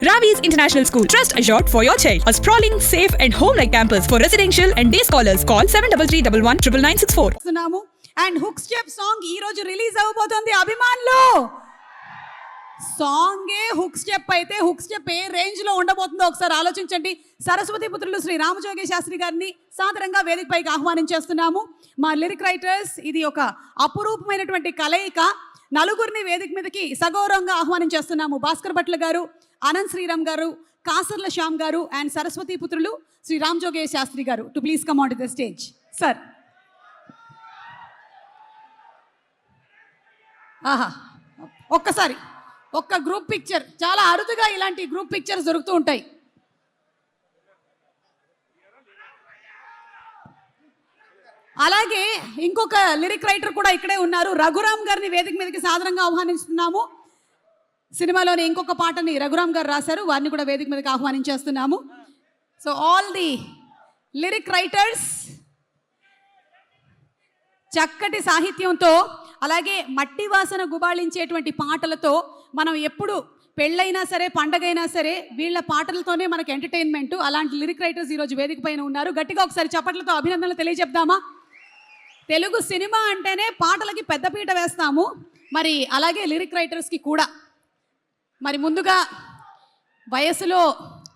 Ravi's International School. Trust assured for your child. A sprawling, safe and home-like campus for residential and day scholars. Call 7331 and hook step song ఈ రోజు release అవబోతుంది అభిమానులు. సాంగే hook step అయితే hook step ఏ range లో ఉండబోతుందో ఒకసారి ఆలోచించండి. సరస్వతి పుత్రులు శ్రీ రామజోగి శాస్త్రి గారిని సాదరంగా వేదికపైకి ఆహ్వానించేస్తున్నాము. మా లిరిక్ రైటర్స్, ఇది ఒక అపురూపమైనటువంటి కలయిక. నలుగురిని వేదిక మీదకి సగౌరవంగా ఆహ్వానించేస్తున్నాము. భాస్కర్ భట్ల గారు, అనంత్ శ్రీరామ్ గారు, కాసర్ల శ్యామ్ గారు అండ్ సరస్వతి పుత్రులు శ్రీ రామజోగి శాస్త్రి గారు to please come on to the stage. Sir, ఆహా, ఒక్కసారి ఒక్క గ్రూప్ పిక్చర్. చాలా అరుదుగా ఇలాంటి గ్రూప్ పిక్చర్స్ దొరుకుతూ ఉంటాయి. అలాగే ఇంకొక లిరిక్ రైటర్ కూడా ఇక్కడే ఉన్నారు. రఘురామ్ గారిని వేదిక మీదకి సాదరంగా ఆహ్వానిస్తున్నాము. సినిమాలోని ఇంకొక పాటని రఘురామ్ గారు రాశారు, వారిని కూడా వేదిక మీదకి ఆహ్వానించేస్తున్నాము. So all the lyric writers చక్కటి సాహిత్యంతో, అలాగే మట్టి వాసన గుబాళించేటువంటి పాటలతో మనం ఎప్పుడు పెళ్ళైనా సరే పండగైనా సరే వీళ్ళ పాటలతోనే మనకు ఎంటర్టైన్మెంట్. అలాంటి లిరిక్ రైటర్స్ ఈరోజు వేదిక పైన ఉన్నారు. గట్టిగా ఒకసారి చప్పట్లతో అభినందనలు తెలియజెప్దామా? తెలుగు సినిమా అంటేనే పాటలకి పెద్దపీట వేస్తాము, మరి అలాగే లిరిక్ రైటర్స్కి కూడా. మరి ముందుగా వయసులో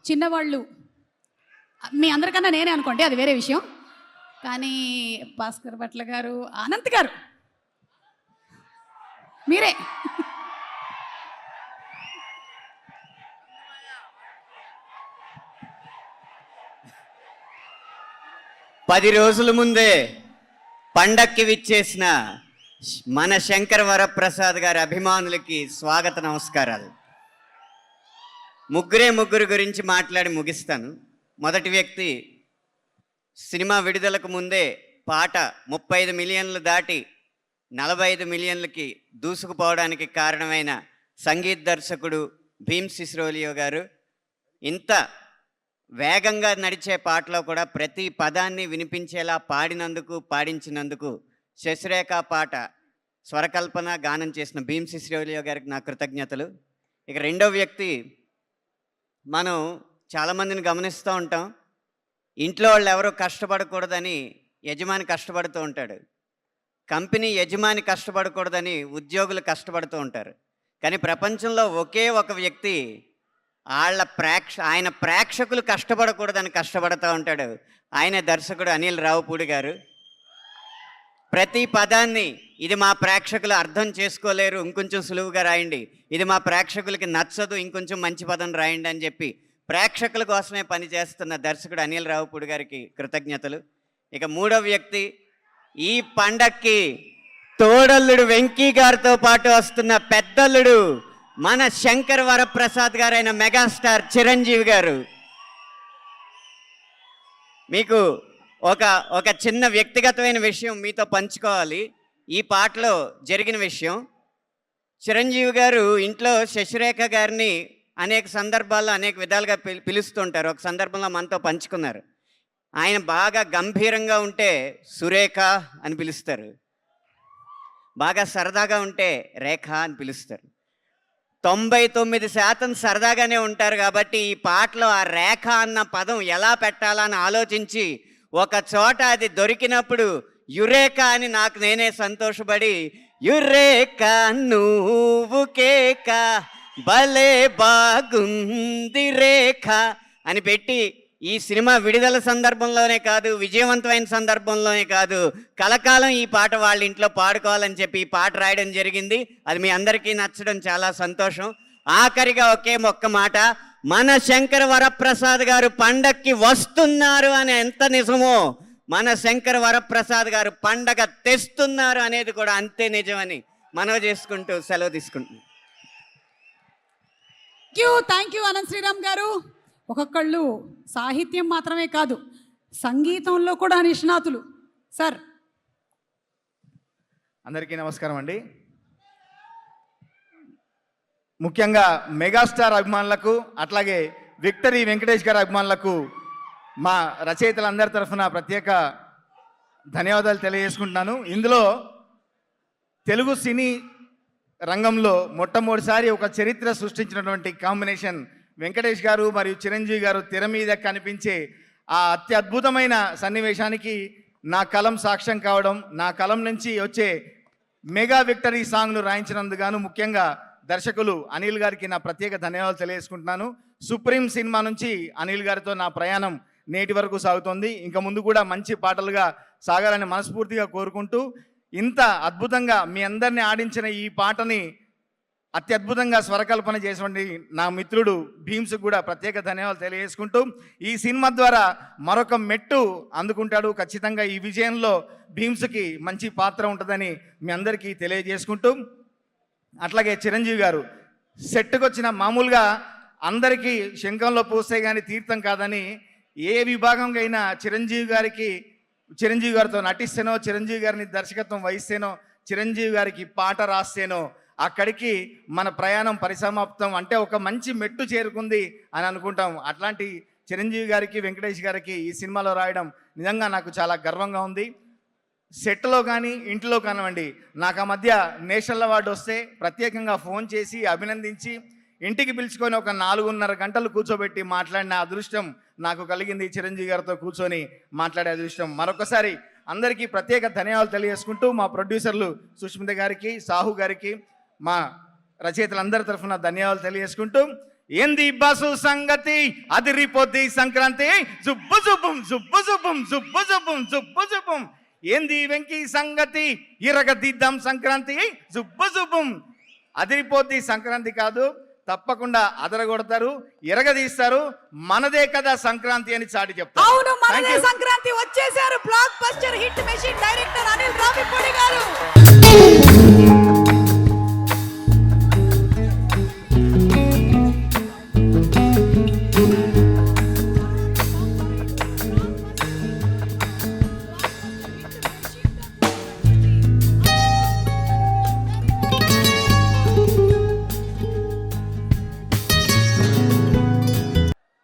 చిన్నవాళ్ళు మీ అందరికన్నా నేనే అనుకోండి, అది వేరే విషయం. కానీ భాస్కర్ భట్ల గారు, అనంత్ గారు, మీరే. పది రోజుల ముందే పండక్కి విచ్చేసిన మన శంకర్ వరప్రసాద్ గారి అభిమానులకి స్వాగత నమస్కారాలు. ముగ్గురు గురించి మాట్లాడి ముగిస్తాను. మొదటి వ్యక్తి, సినిమా విడుదలకు ముందే పాట 35 మిలియన్లు దాటి 45 మిలియన్లకి దూసుకుపోవడానికి కారణమైన సంగీత దర్శకుడు భీమ్ సిస్రోలియో గారు. ఇంత వేగంగా నడిచే పాటలో కూడా ప్రతి పదాన్ని వినిపించేలా పాడించినందుకు శశిరేఖ పాట స్వరకల్పన గానం చేసిన భీమ్ సిస్రోలియో గారికి నా కృతజ్ఞతలు. ఇక రెండో వ్యక్తి, మనం చాలామందిని గమనిస్తూ ఉంటాం, ఇంట్లో వాళ్ళు ఎవరో కష్టపడకూడదని యజమాని కష్టపడుతూ ఉంటాడు, కంపెనీ యజమాని కష్టపడకూడదని ఉద్యోగులు కష్టపడుతూ ఉంటారు. కానీ ప్రపంచంలో ఒకే ఒక వ్యక్తి ఆయన ప్రేక్షకులు కష్టపడకూడదని కష్టపడుతూ ఉంటాడు. ఆయన దర్శకుడు అనిల్ రావుపూడి గారు. ప్రతి పదాన్ని ఇది మా ప్రేక్షకులు అర్థం చేసుకోలేరు, ఇంకొంచెం సులువుగా రాయండి, ఇది మా ప్రేక్షకులకి నచ్చదు, ఇంకొంచెం మంచి పదం రాయండి అని చెప్పి ప్రేక్షకుల కోసమే పనిచేస్తున్న దర్శకుడు అనిల్ రావుపూడి గారికి కృతజ్ఞతలు. ఇక మూడో వ్యక్తి, ఈ పండక్కి తోడల్లుడు వెంకీ గారితో పాటు వస్తున్న పెద్దల్లుడు మన శంకర్ వరప్రసాద్ గారైన మెగాస్టార్ చిరంజీవి గారు. మీకు ఒక చిన్న వ్యక్తిగతమైన విషయం మీతో పంచుకోవాలి. ఈ పాటలో జరిగిన విషయం, చిరంజీవి గారు ఇంట్లో శశిరేఖ గారిని అనేక సందర్భాల్లో అనేక విధాలుగా పిలుస్తుంటారు. ఒక సందర్భంలో మనతో పంచుకున్నారు. ఆయన బాగా గంభీరంగా ఉంటే సురేఖ అని పిలుస్తారు, బాగా సరదాగా ఉంటే రేఖ అని పిలుస్తారు. 99% సరదాగానే ఉంటారు. కాబట్టి ఈ పాటలో ఆ రేఖ అన్న పదం ఎలా పెట్టాలని ఆలోచించి ఒక చోట అది దొరికినప్పుడు యురేఖ అని నాకు నేనే సంతోషపడి, యురేఖ నువ్వు కేక భలే బాగుంది రేఖ అని పెట్టి ఈ సినిమా విడుదల సందర్భంలోనే కాదు, విజయవంతమైన సందర్భంలోనే కాదు, కలకాలం ఈ పాట వాళ్ళ ఇంట్లో పాడుకోవాలని చెప్పి ఈ పాట రాయడం జరిగింది. అది మీ అందరికీ నచ్చడం చాలా సంతోషం. ఆఖరిగా ఒక్క మాట, మన శంకర్ వరప్రసాద్ గారు పండక్కి వస్తున్నారు అని ఎంత నిజమో, మన శంకర్ వరప్రసాద్ గారు పండగ తెస్తున్నారు అనేది కూడా అంతే నిజమని మనవి చేసుకుంటూ సెలవు తీసుకుంటున్నాను. థ్యాంక్ యూ అనంత్ శ్రీరామ్ గారు. ఒక్కొక్కళ్ళు సాహిత్యం మాత్రమే కాదు, సంగీతంలో కూడా నిష్ణాతులు. సార్, అందరికీ నమస్కారం అండి. ముఖ్యంగా మెగాస్టార్ అభిమానులకు, అట్లాగే విక్టరీ వెంకటేష్ గారి అభిమానులకు మా రచయితలందరి తరఫున ప్రత్యేక ధన్యవాదాలు తెలియజేసుకుంటున్నాను. ఇందులో తెలుగు సినీ రంగంలో మొట్టమొదటిసారి ఒక చరిత్ర సృష్టించినటువంటి కాంబినేషన్ వెంకటేష్ గారు మరియు చిరంజీవి గారు తెర మీద కనిపించే ఆ అత్యద్భుతమైన సన్నివేశానికి నా కలం సాక్ష్యం కావడం, నా కలం నుంచి వచ్చే మెగా విక్టరీ సాంగ్ను రాయించినందుకు ముఖ్యంగా దర్శకులు అనిల్ గారికి నా ప్రత్యేక ధన్యవాదాలు తెలియజేసుకుంటున్నాను. సుప్రీం సినిమా నుంచి అనిల్ గారితో నా ప్రయాణం నేటి వరకు సాగుతోంది. ఇంకా ముందు కూడా మంచి పాటలుగా సాగాలని మనస్ఫూర్తిగా కోరుకుంటూ, ఇంత అద్భుతంగా మీ అందరినీ ఆడించిన ఈ పాటని అత్యద్భుతంగా స్వరకల్పన చేసినటువంటి నా మిత్రుడు భీమ్స్కి కూడా ప్రత్యేక ధన్యవాదాలు తెలియజేసుకుంటూ, ఈ సినిమా ద్వారా మరొక మెట్టు అందుకుంటాడు. ఖచ్చితంగా ఈ విజయంలో భీమ్స్కి మంచి పాత్ర ఉంటుందని మీ అందరికీ తెలియజేసుకుంటూ, అట్లాగే చిరంజీవి గారు సెట్కి వచ్చిన మామూలుగా అందరికీ శంఖంలో పూస్తే కానీ తీర్థం కాదని, ఏ విభాగంగా అయినా చిరంజీవి గారితో నటిస్తేనో, చిరంజీవి గారిని దర్శకత్వం వహిస్తేనో, చిరంజీవి గారికి పాట రాస్తేనో అక్కడికి మన ప్రయాణం పరిసమాప్తం, అంటే ఒక మంచి మెట్టు చేరుకుంది అని అనుకుంటాం. అట్లాంటి చిరంజీవి గారికి, వెంకటేష్ గారికి ఈ సినిమాలో రాయడం నిజంగా నాకు చాలా గర్వంగా ఉంది. సెట్లో కానీ ఇంట్లో కానివ్వండి, నాకు ఆ మధ్య నేషనల్ అవార్డు వస్తే ప్రత్యేకంగా ఫోన్ చేసి అభినందించి ఇంటికి పిలుచుకొని ఒక 4.5 గంటలు కూర్చోబెట్టి మాట్లాడిన అదృష్టం నాకు కలిగింది. చిరంజీవి గారితో కూర్చొని మాట్లాడే అదృష్టం. మరొకసారి అందరికీ ప్రత్యేక ధన్యవాదాలు తెలియజేసుకుంటూ, మా ప్రొడ్యూసర్లు సుష్మిత గారికి, సాహు గారికి, మా రచయితలందరి తరఫున ధన్యవాదాలు తెలియజేసుకుంటూ, ఏంది బాసు సంగతి అదిరిపోద్ది సంక్రాంతి, జుబ్బు జుబ్బుం జుబ్బు జుబ్బుం జుబ్బు జుబ్బుం జుబ్బు జుబ్బుం, ఏంది వెంకీ సంగతి ఇరగదిద్దాం సంక్రాంతి, జుబ్బు జుబ్బుం. అదిరిపోద్ది సంక్రాంతి కాదు, తప్పకుండా అదరగొడతారు, ఎరగదీస్తారు. మనదే కదా సంక్రాంతి అని చాటి చెప్తారు. అవును, మనదే సంక్రాంతి. వచ్చేసారు block buster hit machine director Anil Ravipudi గారు.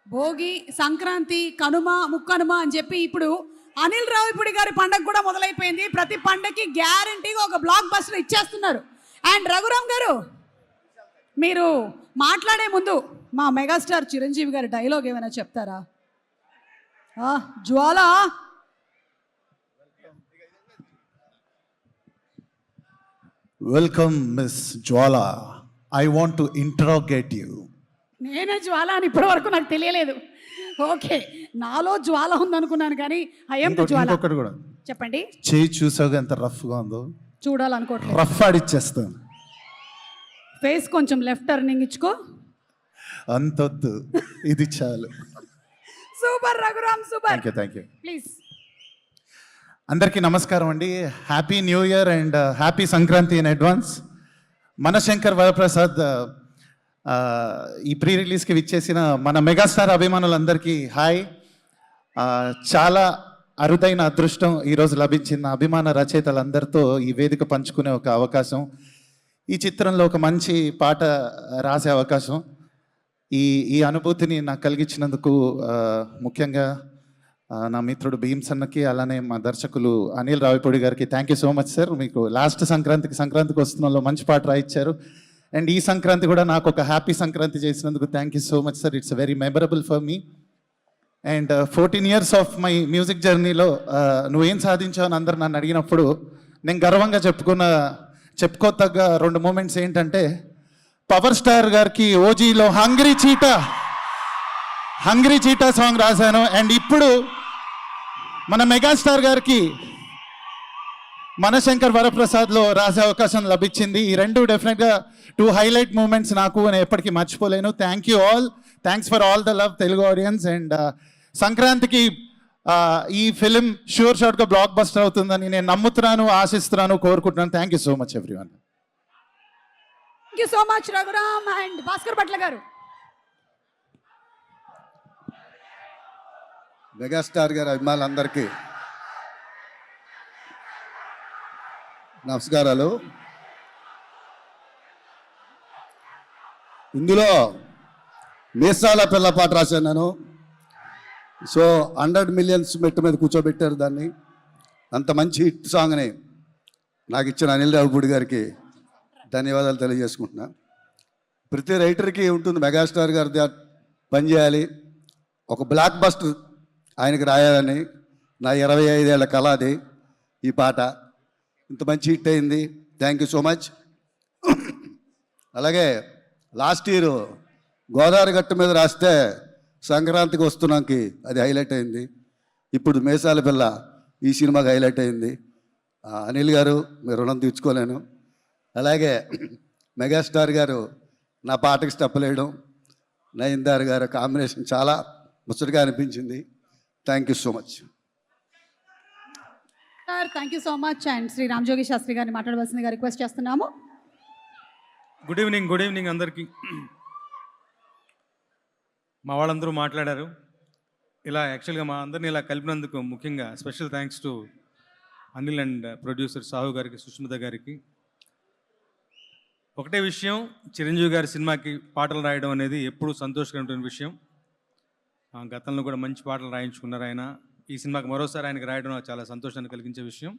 భోగి, సంక్రాంతి, కనుమ, ముక్కనుమ అని చెప్పి ఇప్పుడు అనిల్ రావిపూడి గారి పండగ కూడా మొదలైపోయింది. ప్రతి పండగకి గ్యారంటీగా ఒక బ్లాక్ బస్టర్ ఇచ్చేస్తున్నారు. అండ్ రఘురామ్ గారు, మీరు మాట్లాడే ముందు మా మెగాస్టార్ చిరంజీవి గారి డైలాగ్ ఏమైనా చెప్తారా? జ్వాల, Welcome, Miss Jwala. I want to interrogate you. నేనే జ్వాల అని ఇప్పటి వరకు నాకు తెలియలేదు. ఓకే, నాలో జ్వాల ఉందనుకున్నాను కానీ ఐఎమ్ జ్వాల. ఇంకొకటి కూడా చెప్పండి. చేయి చూసావుగా ఎంత రఫ్గా ఉందో, చూడాలనుకోవట్లేదు. రఫ్ ఆడిచ్చేస్తాను. ఫేస్ కొంచెం లెఫ్ట్ టర్నింగ్ ఇచ్చుకో. అంతొద్దు, ఇది చాలు. Super Raghuram, super. Thank you. Please. అందరికీ నమస్కారం అండి. Happy new year and happy Sankranti in advance. Manashankar Varaprasad ఈ ప్రీ రిలీజ్కి విచ్చేసిన మన మెగాస్టార్ అభిమానులందరికీ హాయ్. చాలా అరుదైన అదృష్టం ఈరోజు లభించిన అభిమాన రచయితలందరితో ఈ వేదిక పంచుకునే ఒక అవకాశం, ఈ చిత్రంలో ఒక మంచి పాట రాసే అవకాశం, ఈ అనుభూతిని నాకు కలిగించినందుకు ముఖ్యంగా నా మిత్రుడు భీమ్స్ అన్నకి, అలానే మా దర్శకులు అనిల్ రావిపూడి గారికి thank you so much sir. మీకు లాస్ట్ సంక్రాంతికి వస్తున్నలో మంచి పాట రాయించారు. అండ్ ఈ సంక్రాంతి కూడా నాకు ఒక హ్యాపీ సంక్రాంతి చేసినందుకు thank you so much sir. It's very memorable for me. And 14 years of my music జర్నీలో నువ్వేం సాధించావు అని అందరు నన్ను అడిగినప్పుడు నేను గర్వంగా చెప్పుకోతగ్గ 2 మూమెంట్స్ ఏంటంటే, పవర్ స్టార్ గారికి ఓజీలో హంగ్రీ చీటా సాంగ్ రాశాను. అండ్ ఇప్పుడు మన మెగాస్టార్ గారికి మనశంకర్ వరప్రసాద్లో రాసే అవకాశం లభించింది. ఈ 2 డెఫినెట్గా 2 హైలైట్ మూమెంట్స్ నాకు, నేను ఎప్పటికీ మర్చిపోలేను. Thank you all. Thanks for all the love Telugu audience. And సంక్రాంతికి ఈ ఫిలిం షార్ట్గా బ్లాక్ బస్టర్ అవుతుందని నేను నమ్ముతున్నాను, ఆశిస్తున్నాను, కోరుకుంటున్నాను. Thank you so much everyone. Thank you so much Raghuram and Bhaskar Bhatla గారు. మెగాస్టార్ గారి అభిమానులందరికీ నమస్కారాలు. ఇందులో మీసాల పిల్ల పాట రాశాను నేను. సో 100 millions మెట్టు మీద కూర్చోబెట్టారు దాన్ని. అంత మంచి హిట్ సాంగ్ని నాకు ఇచ్చిన అనిల్ రావిపూడి గారికి ధన్యవాదాలు తెలియజేసుకుంటున్నా. ప్రతి రైటర్కి ఉంటుంది మెగాస్టార్ గారిది పనిచేయాలి. ఒక బ్లాక్ బస్టర్ ఆయనకి రాయాలని నా 25 ఏళ్ల కళ అది. ఈ పాట ఇంత మంచి హిట్ అయింది. Thank you so much. అలాగే లాస్ట్ ఇయర్ గోదావరి గట్టు మీద రాస్తే సంక్రాంతికి వస్తున్నాకి అది హైలైట్ అయింది. ఇప్పుడు మేసాల పిల్ల ఈ సినిమాకి హైలైట్ అయింది. అనిల్ గారు మీరు రుణం తీర్చుకోలేను. అలాగే మెగాస్టార్ గారు నా పాటకి స్టెప్ వేయడం, నయన్దార్ గారు కాంబినేషన్ చాలా ముచ్చటగా అనిపించింది. Thank you so much sir. Thank you so much. And Shri Ramajogi Sastry గారిని మాట్లాడవలసిందిగా రిక్వెస్ట్ చేస్తున్నాము. గుడ్ ఈవినింగ్ అందరికీ. మా వాళ్ళందరూ మాట్లాడారు. ఇలా యాక్చువల్గా మా అందరినీ ఇలా కలిపినందుకు ముఖ్యంగా special thanks to Anil and producer Sahu గారికి, సుష్మిత గారికి. ఒకటే విషయం, చిరంజీవి గారి సినిమాకి పాటలు రాయడం అనేది ఎప్పుడూ సంతోషకరమైన విషయం. గతంలో కూడా మంచి పాటలు రాయించుకున్నారు ఆయన. ఈ సినిమాకి మరోసారి ఆయనకి రాయడం నాకు చాలా సంతోషాన్ని కలిగించే విషయం.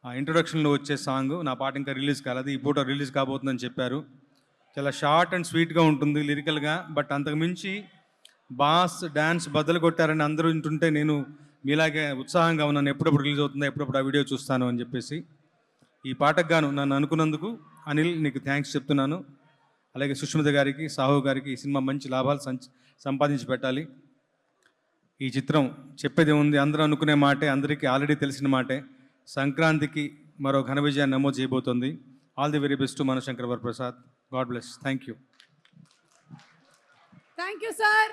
ఇంట్రొడక్షన్లో వచ్చే సాంగ్ నా పాట ఇంకా రిలీజ్ కాలేదు, ఈ పూట రిలీజ్ కాబోతుందని చెప్పారు. చాలా షార్ట్ అండ్ స్వీట్గా ఉంటుంది లిరికల్గా. బట్ అంతకుమించి బాస్ డ్యాన్స్ బద్దలు కొట్టారని అందరూ వింటుంటే నేను మీలాగే ఉత్సాహంగా ఉన్నాను. ఎప్పుడప్పుడు రిలీజ్ అవుతుందో, ఎప్పుడప్పుడు ఆ వీడియో చూస్తాను అని చెప్పేసి. ఈ పాటకు గాను నన్ను అనుకున్నందుకు అనిల్ నీకు థ్యాంక్స్ చెప్తున్నాను. అలాగే సుష్మిత గారికి, సాహు గారికి ఈ సినిమా మంచి లాభాలు సంపాదించి పెట్టాలి. ఈ చిత్రం చెప్పేది ఉంది, అందరూ అనుకునే మాటే, అందరికీ ఆల్రెడీ తెలిసిన మాటే. సంక్రాంతికి మరో ఘన విజయాన్ని నమోదు చేయబోతోంది. All the very best to Manashankar Varaprasad. God bless. Thank you. Thank you sir.